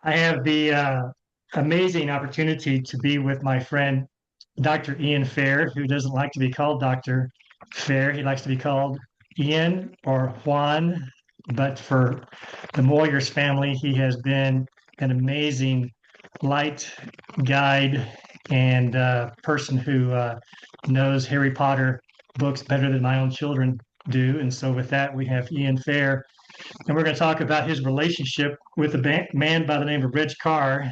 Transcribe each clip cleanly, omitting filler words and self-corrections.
I have the amazing opportunity to be with my friend, Dr. Ian Fair, who doesn't like to be called Dr. Fair. He likes to be called Ian or Juan. But for the Moyers family, he has been an amazing light guide and person who knows Harry Potter books better than my own children do. And so, with that, we have Ian Fair, and we're going to talk about his relationship with a man by the name of Reg Carr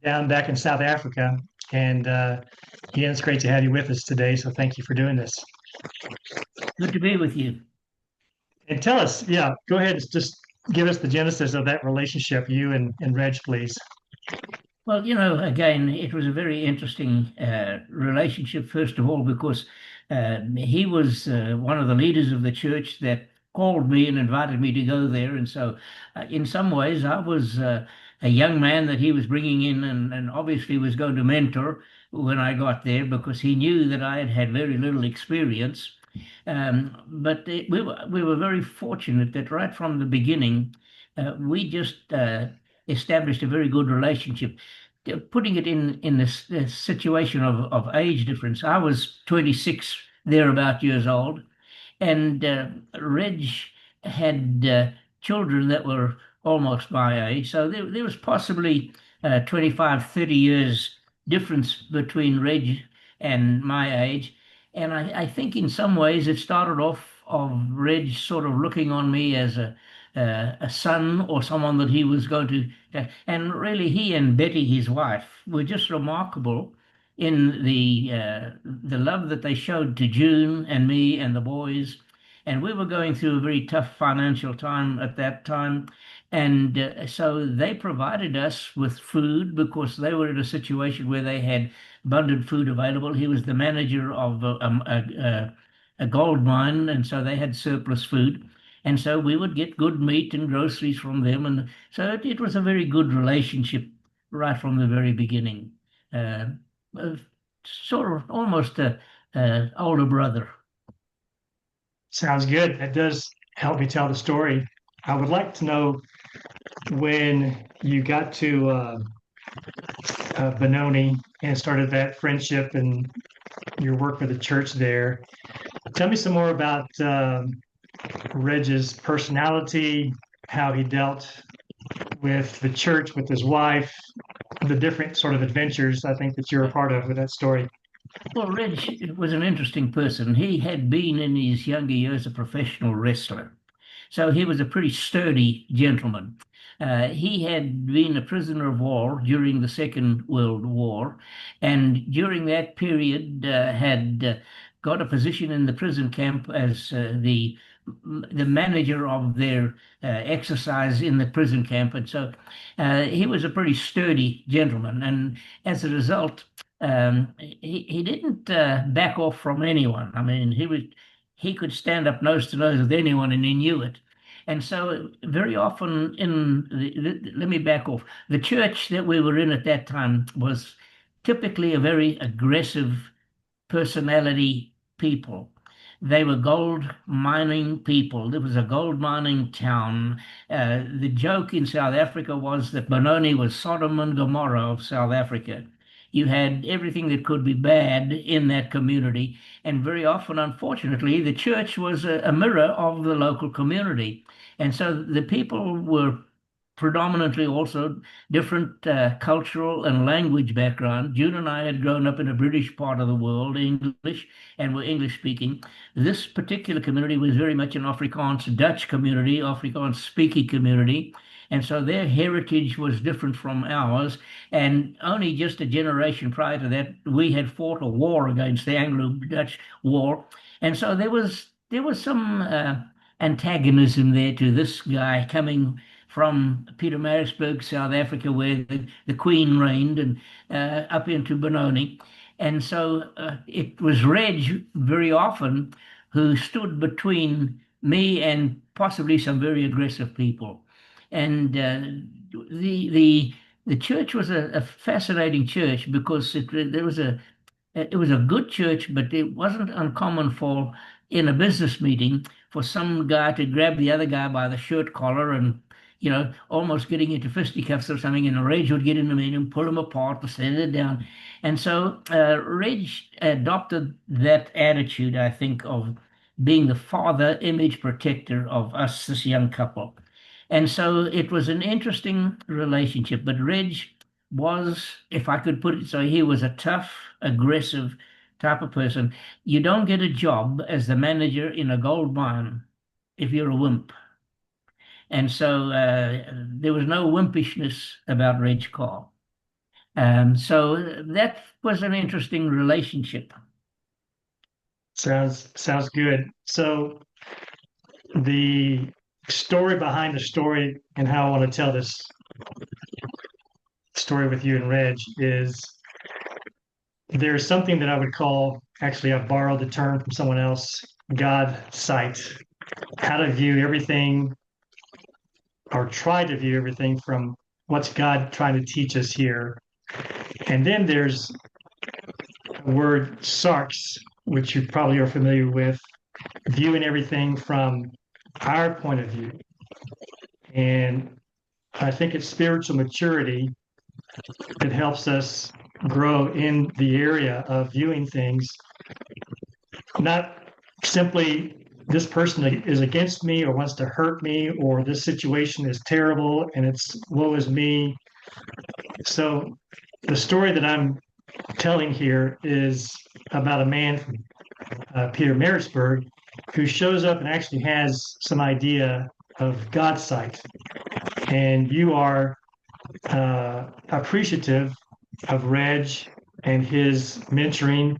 down back in South Africa. And Ian, it's great to have you with us today. So thank you for doing this. Good to be with you. And tell us, yeah, go ahead and just give us the genesis of that relationship, you and Reg, please. Well, again, it was a very interesting relationship, first of all, because he was one of the leaders of the church that called me and invited me to go there. And so, in some ways, I was a young man that he was bringing in and obviously was going to mentor when I got there because he knew that I had had very little experience. But we were very fortunate that right from the beginning, we just established a very good relationship. Putting it in this situation of age difference, I was 26 thereabout years old, and Reg had children that were almost my age. So there was possibly 25, 30 years difference between Reg and my age. And I think in some ways it started off of Reg sort of looking on me as a son or someone that he was going to. And really, he and Betty, his wife, were just remarkable in the love that they showed to June and me and the boys. And we were going through a very tough financial time at that time. And so they provided us with food because they were in a situation where they had abundant food available. He was the manager of a gold mine, and so they had surplus food. And so we would get good meat and groceries from them. And so it was a very good relationship right from the very beginning. Uh, uh, Sort of almost a older brother. Sounds good. That does help me tell the story. I would like to know when you got to Benoni and started that friendship and your work with the church there. Tell me some more about Reg's personality, how he dealt with the church, with his wife, the different sort of adventures I think that you're a part of with that story. Well, Reg was an interesting person. He had been in his younger years a professional wrestler. So he was a pretty sturdy gentleman. He had been a prisoner of war during the Second World War, and during that period had got a position in the prison camp as the manager of their exercise in the prison camp. And so he was a pretty sturdy gentleman, and as a result, he didn't back off from anyone. I mean, he could stand up nose to nose with anyone, and he knew it. And so, very often let me back off. The church that we were in at that time was typically a very aggressive personality people. They were gold mining people. There was a gold mining town. The joke in South Africa was that Benoni was Sodom and Gomorrah of South Africa. You had everything that could be bad in that community. And very often, unfortunately, the church was a mirror of the local community. And so the people were predominantly also different cultural and language background. June and I had grown up in a British part of the world, English, and were English speaking. This particular community was very much an Afrikaans Dutch community, Afrikaans speaking community. And so their heritage was different from ours. And only just a generation prior to that, we had fought a war against the Anglo-Dutch War. And so there was some antagonism there to this guy coming from Pietermaritzburg, South Africa, where the Queen reigned, and up into Benoni. And so it was Reg very often who stood between me and possibly some very aggressive people. And the church was a fascinating church because it was a good church, but it wasn't uncommon for in a business meeting for some guy to grab the other guy by the shirt collar and almost getting into fisticuffs or something, and Reg would get in the meeting, pull them apart, send it down. And so Reg adopted that attitude, I think, of being the father image protector of us, this young couple. And so it was an interesting relationship. But Reg was, if I could put it so, he was a tough, aggressive type of person. You don't get a job as the manager in a gold mine if you're a wimp. And so there was no wimpishness about Reg Carr. So that was an interesting relationship. Sounds good. So the story behind the story and how I want to tell this story with you and Reg is there's something that I would call, actually, I borrowed the term from someone else, God sight, how to view everything or try to view everything from what's God trying to teach us here. And then there's a word sarx, which you probably are familiar with, viewing everything from our point of view. And I think it's spiritual maturity that helps us grow in the area of viewing things, not simply this person is against me or wants to hurt me, or this situation is terrible and it's woe is me. So the story that I'm telling here is about a man from Peter Marisburg who shows up and actually has some idea of God's sight. And you are appreciative of Reg and his mentoring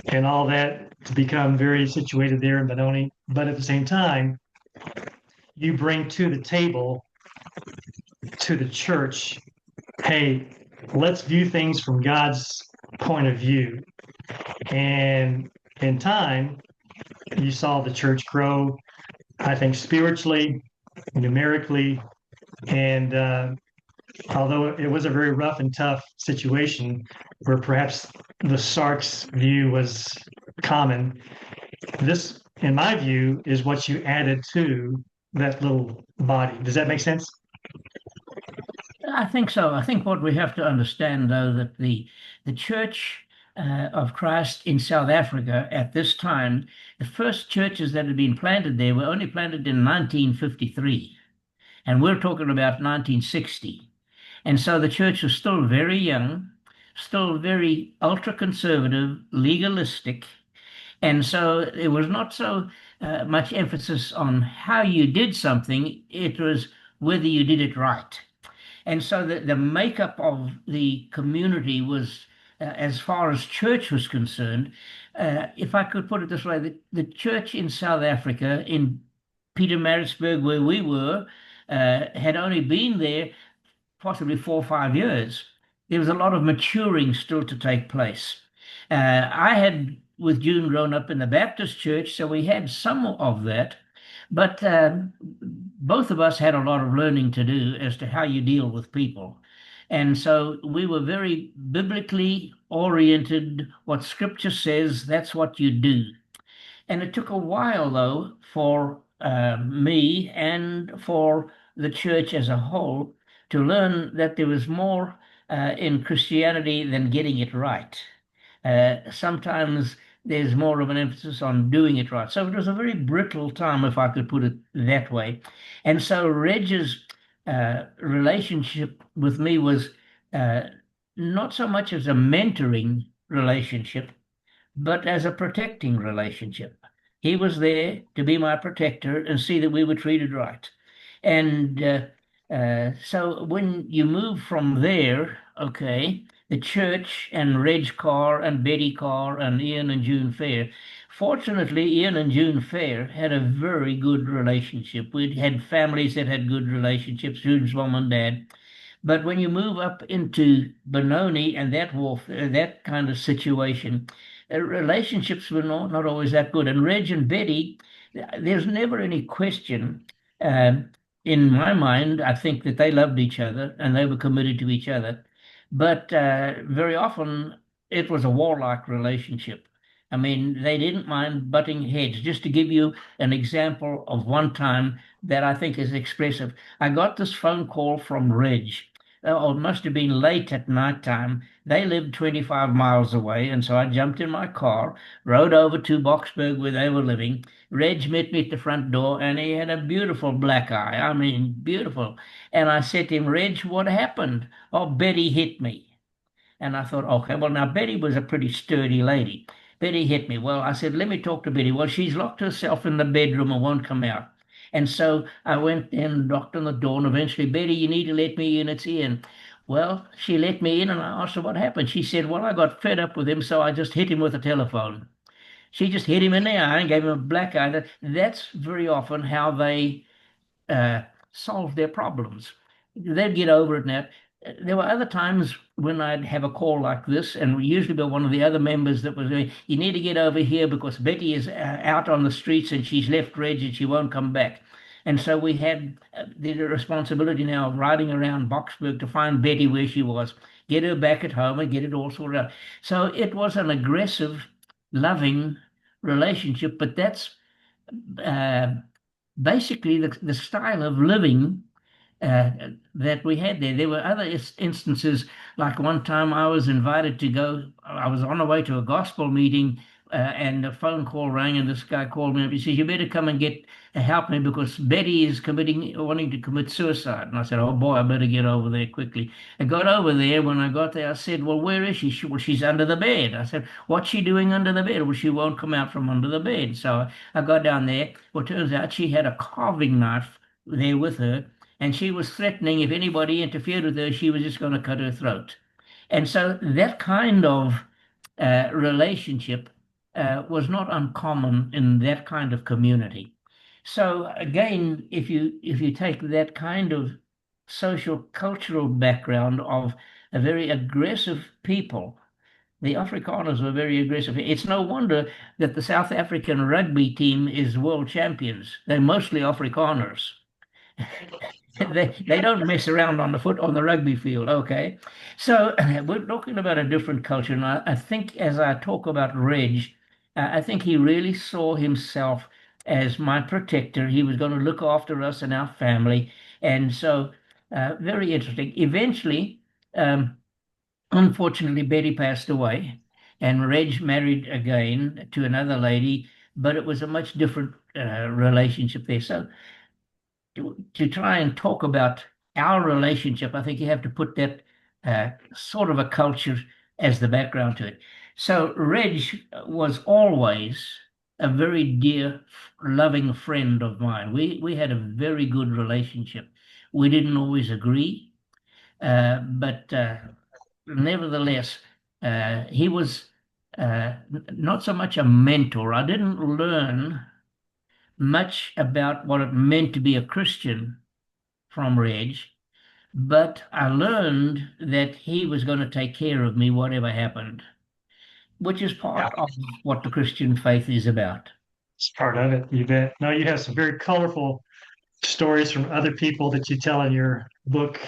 and all that to become very situated there in Benoni. But at the same time, you bring to the table, to the church, hey, let's view things from God's point of view. And in time, you saw the church grow, I think, spiritually, numerically, and although it was a very rough and tough situation where perhaps the Sark's view was common, this, in my view, is what you added to that little body. Does that make sense? I think so. I think what we have to understand, though, that the Church of Christ in South Africa at this time, the first churches that had been planted there were only planted in 1953, and we're talking about 1960. And so the church was still very young, still very ultra conservative, legalistic. And so there was not so much emphasis on how you did something, it was whether you did it right. And so the makeup of the community was, as far as church was concerned, if I could put it this way, the church in South Africa, in Pietermaritzburg, where we were, had only been there possibly 4 or 5 years. There was a lot of maturing still to take place. I had, with June, grown up in the Baptist church, so we had some of that. But both of us had a lot of learning to do as to how you deal with people. And so we were very biblically oriented. What Scripture says, that's what you do. And it took a while, though, for me and for the church as a whole to learn that there was more in Christianity than getting it right. Sometimes there's more of an emphasis on doing it right. So it was a very brittle time, if I could put it that way. And so Reg's relationship with me was not so much as a mentoring relationship, but as a protecting relationship. He was there to be my protector and see that we were treated right. And so when you move from there, okay, the church and Reg Carr and Betty Carr and Ian and June Fair. Fortunately, Ian and June Fair had a very good relationship. We'd had families that had good relationships, June's mom and dad. But when you move up into Benoni and that warfare, that kind of situation, relationships were not always that good. And Reg and Betty, there's never any question. In my mind, I think that they loved each other and they were committed to each other. But very often it was a warlike relationship. I mean, they didn't mind butting heads. Just to give you an example of one time that I think is expressive, I got this phone call from Reg. Oh, it must have been late at night time. They lived 25 miles away, and so I jumped in my car, rode over to Boxburg where they were living. Reg met me at the front door, and he had a beautiful black eye. I mean, beautiful. And I said to him, Reg, what happened? Oh, Betty hit me. And I thought, okay, well, now Betty was a pretty sturdy lady. Betty hit me. Well, I said, let me talk to Betty. Well, she's locked herself in the bedroom and won't come out. And so I went and knocked on the door, and eventually, Betty, you need to let me in. It's Ian. Well, she let me in, and I asked her what happened. She said, well, I got fed up with him, so I just hit him with a telephone. She just hit him in the eye and gave him a black eye. That's very often how they uh, solve their problems. They'd get over it now. There were other times when I'd have a call like this, and usually by one of the other members that was going, you need to get over here because Betty is out on the streets and she's left Reg and she won't come back. And so we had the responsibility now of riding around Boxburg to find Betty where she was, get her back at home and get it all sorted out. So it was an aggressive, loving relationship, but that's uh, basically the style of living uh, that we had there. There were other instances, like one time I was invited to go, I was on the way to a gospel meeting, and a phone call rang, and this guy called me up. He says, you better come and get help me because Betty is wanting to commit suicide. And I said, oh boy, I better get over there quickly. I got over there. When I got there, I said, well, where is she? Well, she's under the bed. I said, what's she doing under the bed? Well, she won't come out from under the bed. So I got down there. Well, it turns out she had a carving knife there with her, and she was threatening if anybody interfered with her, she was just going to cut her throat. And so that kind of relationship was not uncommon in that kind of community. So again, if you take that kind of social cultural background of a very aggressive people, the Afrikaners were very aggressive. It's no wonder that the South African rugby team is world champions. They're mostly Afrikaners. They don't mess around on the rugby field. Okay, so we're talking about a different culture, and I think as I talk about Reg, I think he really saw himself as my protector. He was going to look after us and our family, and so very interesting. Eventually, um, unfortunately, Betty passed away, and Reg married again to another lady, but it was a much different relationship there. So to try and talk about our relationship, I think you have to put that sort of a culture as the background to it. So Reg was always a very dear, loving friend of mine. We had a very good relationship. We didn't always agree, but nevertheless, he was not so much a mentor. I didn't learn much about what it meant to be a Christian from Reg, but I learned that he was going to take care of me whatever happened, which is Yeah, part of what the Christian faith is about. it's part of it. You bet. No, you have some very colorful stories from other people that you tell in your book,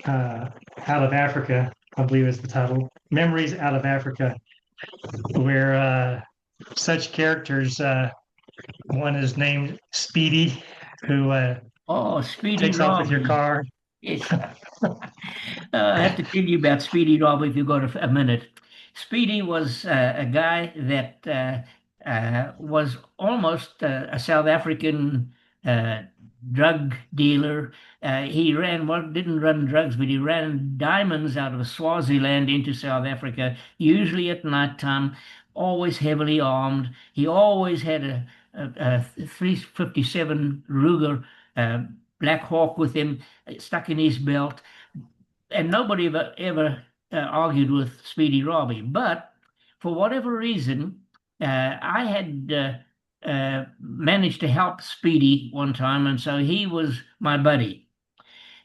Out of Africa, I believe is the title, Memories Out of Africa, where such characters, one is named Speedy, who Oh, Speedy takes off with your Robbie. car. Yes. I have to tell you about Speedy Robbie if you've got a minute. Speedy was a guy that was almost a South African uh, drug dealer. He ran, well, didn't run drugs, but he ran diamonds out of Swaziland into South Africa, usually at nighttime, always heavily armed. He always had a 357 Ruger uh, Black Hawk with him stuck in his belt, and nobody ever argued with Speedy Robbie. But for whatever reason, I had managed to help Speedy one time, and so he was my buddy.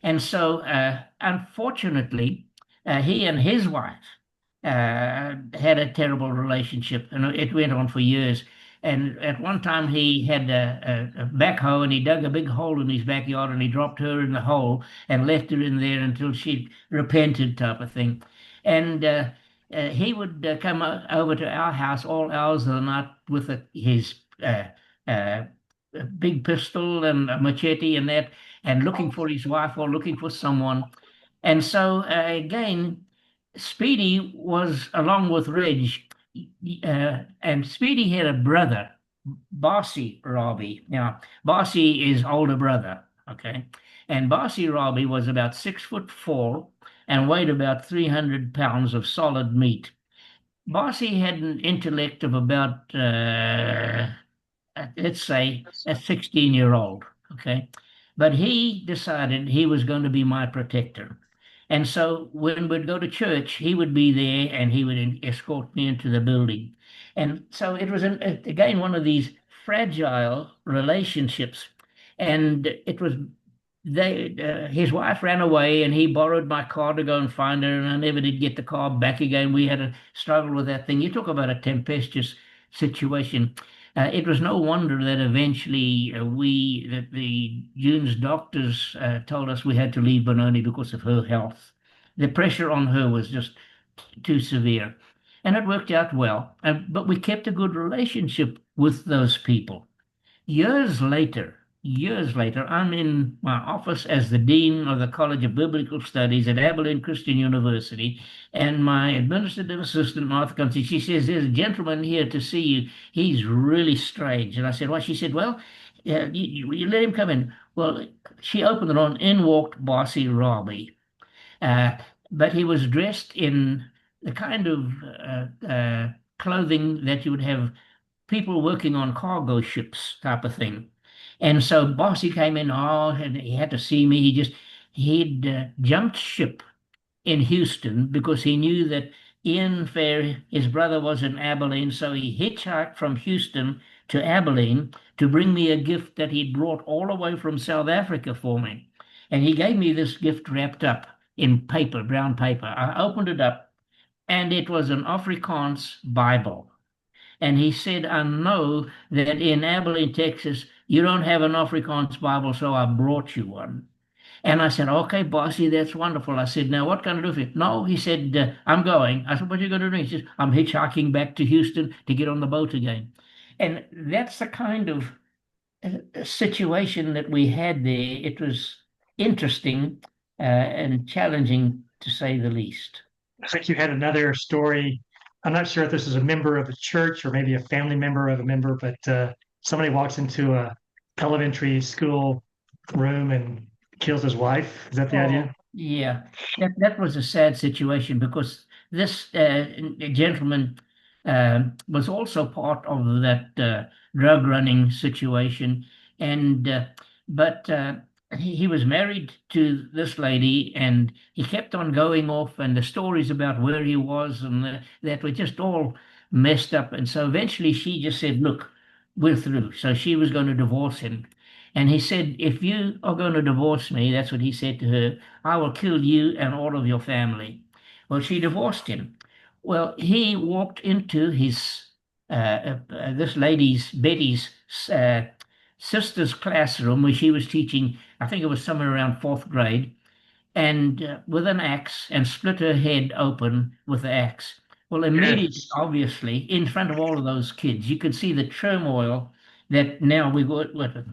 And so, unfortunately, he and his wife had a terrible relationship, and it went on for years. And at one time, he had a backhoe and he dug a big hole in his backyard and he dropped her in the hole and left her in there until she repented, type of thing. And he would come over to our house all hours of the night with his uh, big pistol and a machete and that, and looking for his wife or looking for someone. And so again, Speedy was along with Reg, and Speedy had a brother, Bossy Robbie. Now, Bossy is older brother, okay, and Bossy Robbie was about 6'4" and weighed about 300 pounds of solid meat. Bossy had an intellect of about let's say a 16-year-old, okay? But he decided he was going to be my protector. And so when we'd go to church, he would be there and he would escort me into the building. And so it was, again, one of these fragile relationships. And it was his wife ran away and he borrowed my car to go and find her, and I never did get the car back again. We had a struggle with that thing. You talk about a tempestuous situation. It was no wonder that eventually that the June's doctors told us we had to leave Benoni because of her health. The pressure on her was just too severe. And it worked out well. But we kept a good relationship with those people. Years later, I'm in my office as the Dean of the College of Biblical Studies at Abilene Christian University, and my administrative assistant, Martha, comes in. She says, "There's a gentleman here to see you. He's really strange." And I said, "Why?" She said, "Well, you let him come in." Well, she opened it on, in walked Bossy Robbie. Uh, but he was dressed in the kind of clothing that you would have people working on cargo ships type of thing. And so Bossy came in, and he had to see me. He'd jumped ship in Houston because he knew that Ian Fair, his brother, was in Abilene. So he hitchhiked from Houston to Abilene to bring me a gift that he'd brought all the way from South Africa for me. And he gave me this gift wrapped up in paper, brown paper. I opened it up, and it was an Afrikaans Bible. And he said, "I know that in Abilene, Texas, you don't have an Afrikaans Bible, so I brought you one." And I said, "Okay, Bossy, that's wonderful." I said, "Now, what can I do for you?" "No," he said, "I'm going." I said, "What are you going to do?" He says, "I'm hitchhiking back to Houston to get on the boat again." And that's the kind of situation that we had there. It was interesting and challenging, to say the least. I think you had another story. I'm not sure if this is a member of the church or maybe a family member of a member, but somebody walks into a elementary school room and kills his wife. Is that the Oh, idea? yeah, that was a sad situation because this gentleman was also part of that drug running situation, and but he was married to this lady, and he kept on going off, and the stories about where he was and that were just all messed up, and so eventually she just said, "Look, we're through." So she was going to divorce him. And he said, "If you are going to divorce me," that's what he said to her, "I will kill you and all of your family." Well, she divorced him. Well, he walked into this lady's, Betty's, uh, sister's classroom where she was teaching, I think it was somewhere around fourth grade, and with an axe and split her head open with the axe. Well, immediately, Yes. obviously, in front of all of those kids, you could see the turmoil that now we got with it.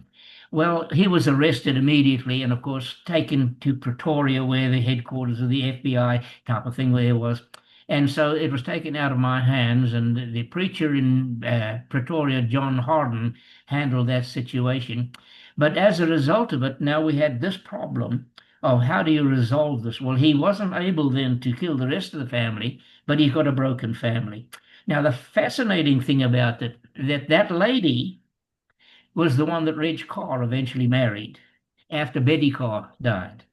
Well, he was arrested immediately and, of course, taken to Pretoria, where the headquarters of the FBI type of thing there was. And so it was taken out of my hands, and the preacher in Pretoria, John Harden, handled that situation. But as a result of it, now we had this problem of how do you resolve this? Well, he wasn't able then to kill the rest of the family, but he's got a broken family. Now, the fascinating thing about it, that lady was the one that Reg Carr eventually married after Betty Carr died.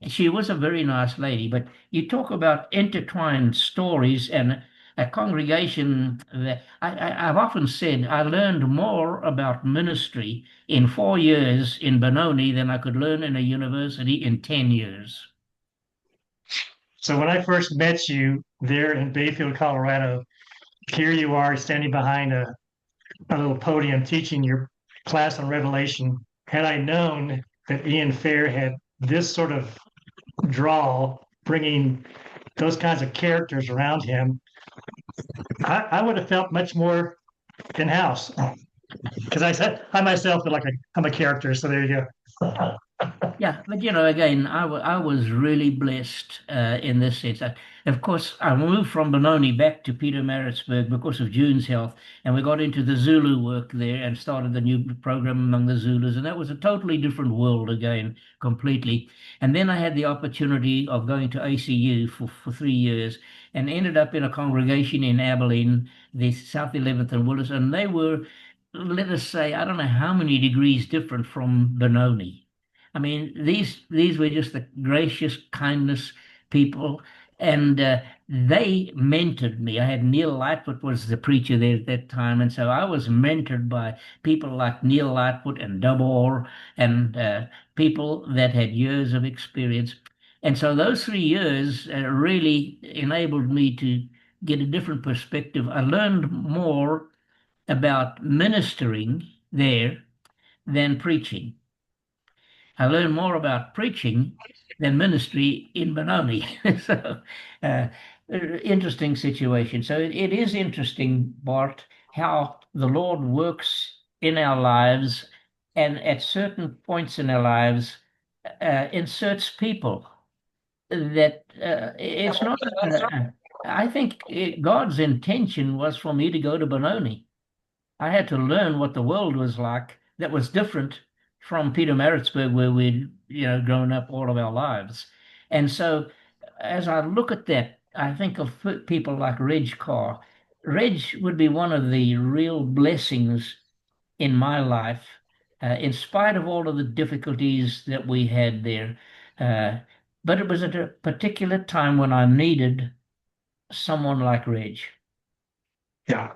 She was a very nice lady, but you talk about intertwined stories and a congregation that I've often said I learned more about ministry in 4 years in Benoni than I could learn in a university in 10 years. So when I first met you there in Bayfield, Colorado, here you are standing behind a little podium teaching your class on Revelation. Had I known that Ian Fair had this sort of draw, bringing those kinds of characters around him, I would have felt much more in house because I said I myself feel like I'm a character. So there you go. Yeah, but again, I was really blessed in this sense. Of course, I moved from Benoni back to Pietermaritzburg because of June's health, and we got into the Zulu work there and started the new program among the Zulus, and that was a totally different world again, completely. And then I had the opportunity of going to ACU for 3 years and ended up in a congregation in Abilene, the South 11th and Willis, and they were, let us say, I don't know how many degrees different from Benoni. I mean, these were just the gracious kindness people, and they mentored me. I had Neil Lightfoot was the preacher there at that time, and so I was mentored by people like Neil Lightfoot and Dub Orr and people that had years of experience. And so those 3 years really enabled me to get a different perspective. I learned more about ministering there than preaching. I learned more about preaching than ministry in Benoni. So, uh, interesting situation. So it is interesting, Bart, how the Lord works in our lives and at certain points in our lives inserts people that it's not. I think God's intention was for me to go to Benoni. I had to learn what the world was like that was different from Pietermaritzburg, where we'd, grown up all of our lives. And so as I look at that, I think of people like Reg Carr. Reg would be one of the real blessings in my life, in spite of all of the difficulties that we had there. Uh, but it was at a particular time when I needed someone like Reg. Yeah.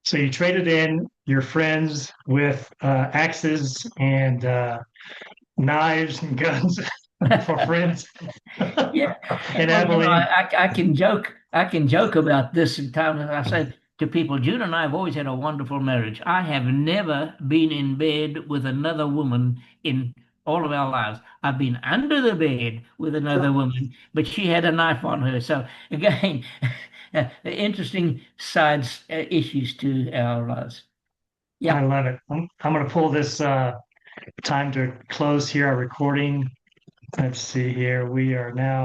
So you traded in your friends with axes and knives and guns for friends Yeah, in well, Abilene. I can joke about this in time. I said to people, June and I have always had a wonderful marriage. I have never been in bed with another woman in all of our lives. I've been under the bed with another woman, but she had a knife on her. So again, interesting sides, issues to our lives. I Yeah. love it. I'm going to pull this time to close here our recording. Let's see here. We are now